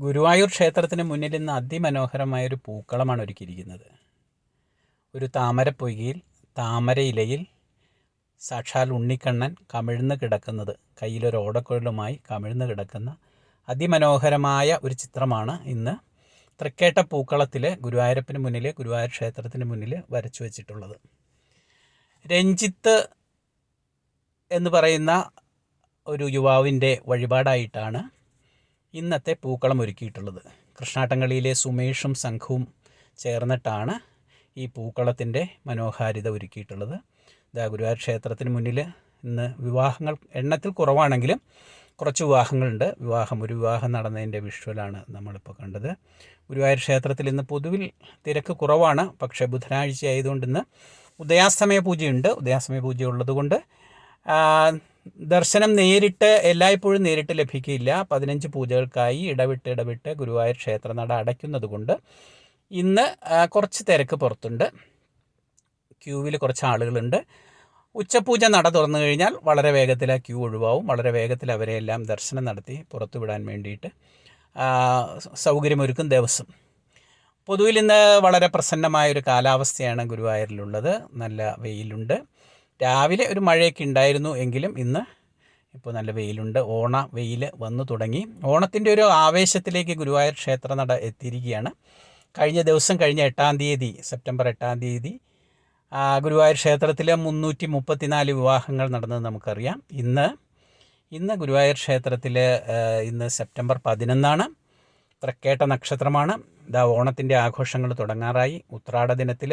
ഗുരുവായൂർ ക്ഷേത്രത്തിന് മുന്നിൽ ഇന്ന് അതിമനോഹരമായൊരു പൂക്കളമാണ് ഒരുക്കിയിരിക്കുന്നത്. ഒരു താമരപ്പൊയ്കയിൽ താമരയിലയിൽ സാക്ഷാൽ ഉണ്ണിക്കണ്ണൻ കമിഴ്ന്ന് കിടക്കുന്നത്, കയ്യിലൊരു ഓടക്കുഴലുമായി കമിഴ്ന്ന് കിടക്കുന്ന അതിമനോഹരമായ ഒരു ചിത്രമാണ് ഇന്ന് തൃക്കേട്ട പൂക്കളത്തിൽ ഗുരുവായൂരപ്പന് മുന്നിൽ, ഗുരുവായൂർ ക്ഷേത്രത്തിന് മുന്നിൽ വരച്ചു വച്ചിട്ടുള്ളത്. രഞ്ജിത്ത് എന്ന് പറയുന്ന ഒരു യുവാവിൻ്റെ വഴിപാടായിട്ടാണ് ഇന്നത്തെ പൂക്കളം ഒരുക്കിയിട്ടുള്ളത്. കൃഷ്ണാട്ടംകളിയിലെ സുമേഷും സംഘവും ചേർന്നിട്ടാണ് ഈ പൂക്കളത്തിൻ്റെ മനോഹാരിത ഒരുക്കിയിട്ടുള്ളത്. ഗുരുവായൂർ ക്ഷേത്രത്തിന് മുന്നിൽ ഇന്ന് വിവാഹങ്ങൾ എണ്ണത്തിൽ കുറവാണെങ്കിലും കുറച്ച് വിവാഹങ്ങളുണ്ട്. ഒരു വിവാഹം നടന്നതിൻ്റെ വിഷ്വലാണ് നമ്മളിപ്പോൾ കണ്ടത്. ഗുരുവായൂർ ക്ഷേത്രത്തിൽ ഇന്ന് പൊതുവിൽ തിരക്ക് കുറവാണ്. പക്ഷേ ബുധനാഴ്ച ആയതുകൊണ്ട് ഇന്ന് ഉദയാസ്തമയ പൂജയുണ്ട്. ഉദയാസ്തമയ പൂജ ഉള്ളതുകൊണ്ട് ദർശനം എല്ലായ്പ്പോഴും നേരിട്ട് ലഭിക്കില്ല. 15 പൂജകൾക്കായി ഇടവിട്ട് ഗുരുവായൂർ ക്ഷേത്രനട അടയ്ക്കുന്നത് കൊണ്ട് ഇന്ന് കുറച്ച് തിരക്ക് പുറത്തുണ്ട്. ക്യൂവിൽ കുറച്ച് ആളുകളുണ്ട്. ഉച്ചപൂജ നട തുറന്നു കഴിഞ്ഞാൽ വളരെ വേഗത്തിൽ ആ ക്യൂ ഒഴിവാവും. വളരെ വേഗത്തിൽ അവരെയെല്ലാം ദർശനം നടത്തി പുറത്തു വിടാൻ വേണ്ടിയിട്ട് സൗകര്യമൊരുക്കും ദേവസ്വം. പൊതുവിൽ ഇന്ന് വളരെ പ്രസന്നമായൊരു കാലാവസ്ഥയാണ് ഗുരുവായൂരിലുള്ളത്. നല്ല വെയിലുണ്ട്. രാവിലെ ഒരു മഴയൊക്കെ ഉണ്ടായിരുന്നു എങ്കിലും ഇന്ന് ഇപ്പോൾ നല്ല വെയിലുണ്ട്. വെയിൽ വന്നു തുടങ്ങി. ഓണത്തിൻ്റെ ഒരു ആവേശത്തിലേക്ക് ഗുരുവായൂർ ക്ഷേത്രനട എത്തിയിരിക്കുകയാണ്. കഴിഞ്ഞ 8-ാം തീയതി, സെപ്റ്റംബർ 8-ാം തീയതി ഗുരുവായൂർ ക്ഷേത്രത്തിൽ 334 വിവാഹങ്ങൾ നടന്നത് നമുക്കറിയാം. ഇന്ന് ഗുരുവായൂർ ക്ഷേത്രത്തിൽ ഇന്ന് സെപ്റ്റംബർ 11 തൃക്കേട്ട നക്ഷത്രമാണ്. ഓണത്തിൻ്റെ ആഘോഷങ്ങൾ തുടങ്ങാറായി. ഉത്രാട ദിനത്തിൽ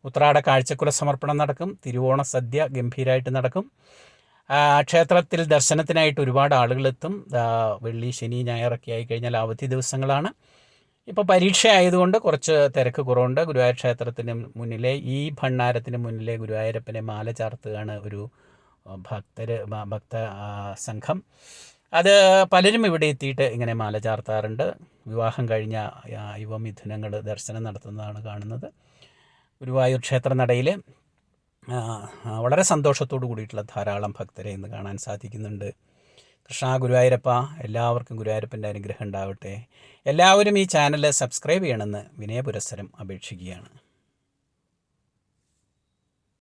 ഉത്രാട കാഴ്ചക്കുല സമർപ്പണം നടക്കും. തിരുവോണ സദ്യ ഗംഭീരമായിട്ട് നടക്കും. ക്ഷേത്രത്തിൽ ദർശനത്തിനായിട്ട് ഒരുപാട് ആളുകളെത്തും. വെള്ളി, ശനി, ഞായറൊക്കെ ആയിക്കഴിഞ്ഞാൽ അവധി ദിവസങ്ങളാണ്. ഇപ്പോൾ പരീക്ഷ ആയതുകൊണ്ട് കുറച്ച് തിരക്ക് കുറവുണ്ട്. ഗുരുവായൂർ ക്ഷേത്രത്തിന് മുന്നിലെ ഈ ഭണ്ഡാരത്തിന് മുന്നിലെ ഗുരുവായൂരപ്പനെ മാല ചാർത്തുകയാണ് ഒരു ഭക്ത സംഘം. അത് പലരും ഇവിടെ എത്തിയിട്ട് ഇങ്ങനെ മാല ചാർത്താറുണ്ട്. വിവാഹം കഴിഞ്ഞ യുവമിഥുനങ്ങൾ ദർശനം നടത്തുന്നതാണ് കാണുന്നത്. ഗുരുവായൂർ ക്ഷേത്രനടയിൽ വളരെ സന്തോഷത്തോടു കൂടിയിട്ടുള്ള ധാരാളം ഭക്തരെ ഇന്ന് കാണാൻ സാധിക്കുന്നുണ്ട്. കൃഷ്ണ ഗുരുവായൂരപ്പ, എല്ലാവർക്കും ഗുരുവായൂരപ്പൻ്റെ അനുഗ്രഹം ഉണ്ടാവട്ടെ. എല്ലാവരും ഈ ചാനൽ സബ്സ്ക്രൈബ് ചെയ്യണമെന്ന് വിനയപുരസ്സരം അപേക്ഷിക്കുകയാണ്.